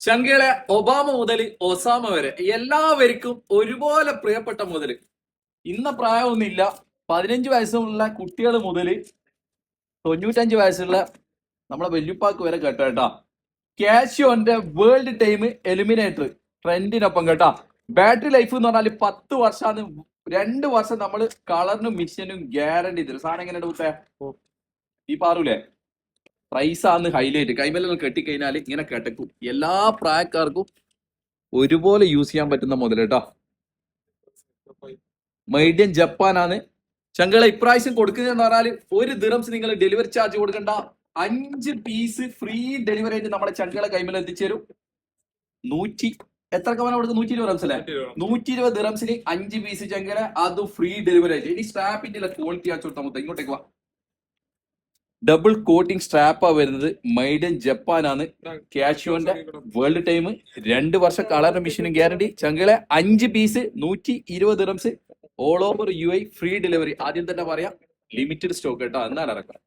ചങ്കയിലെ Obama മുതൽ Osama വരെ എല്ലാവർക്കും ഒരുപോലെ പ്രിയപ്പെട്ട മുതൽ ഇന്ന പ്രായമൊന്നുമില്ല. 15 വയസ്സുള്ള കുട്ടികൾ മുതൽ 95 വയസ്സുള്ള നമ്മളെ വല്യുപ്പാക്ക് വരെ കേട്ടോ. കാഷ്യോന്റെ വേൾഡ് ടൈം എലിമിനേറ്റർ ട്രെൻഡിനൊപ്പം കേട്ടാ. ബാറ്ററി ലൈഫ് എന്ന് പറഞ്ഞാൽ 10 വർഷമാണ്. 2 വർഷം നമ്മൾ കളറിനും മിഷനും ഗ്യാരണ്ടി തരും. സാധനം എങ്ങനെയുണ്ട് കുട്ടേ? ഈ പാറൂലേ പ്രൈസാന്ന് ഹൈലൈറ്റ്. കൈമലെല്ലാം കെട്ടിക്കഴിഞ്ഞാൽ ഇങ്ങനെ കിടക്കും. എല്ലാ പ്രായക്കാർക്കും ഒരുപോലെ യൂസ് ചെയ്യാൻ പറ്റുന്ന മുതൽ കേട്ടോ. Made in ജപ്പാനാണ്. ചങ്കള ഇപ്രാവശ്യം കൊടുക്കുന്നതെന്ന് പറഞ്ഞാൽ 1 ദിറംസ് നിങ്ങൾ ഡെലിവറി ചാർജ് കൊടുക്കണ്ട. 5 പീസ് ഫ്രീ ഡെലിവറി ആയിട്ട് നമ്മളെ ചങ്കളെ കൈമൽ എത്തിച്ചേരും. 100 എത്ര കവന കൊടുക്കും? 120 ദിറംസ് അല്ലേ? 120 ദിറംസിന് 5 പീസ് ചങ്കല, അത് ഫ്രീ ഡെലിവറി ആയിട്ട്. ഇനി സ്ട്രാപ്പിന്റെ ക്വാളിറ്റി ആച്ചു കൊടുത്താൽ മൊത്തം. ഇങ്ങോട്ടേക്ക് വാ. ഡബിൾ കോട്ടിംഗ് സ്ട്രാപ്പാ വരുന്നത്. മെയ്ഡ് ഇൻ ജപ്പാൻ ആണ്. കാഷ്യോന്റെ വേൾഡ് ടൈം 2 വർഷം കളർ മെഷീനും ഗ്യാരണ്ടി. ചങ്കളെ 5 piece 120 dirhams all over UAE free delivery. ആദ്യം തന്നെ പറയാം, ലിമിറ്റഡ് സ്റ്റോക്ക് കേട്ടോ. എന്നാൽ ഇറക്കാം.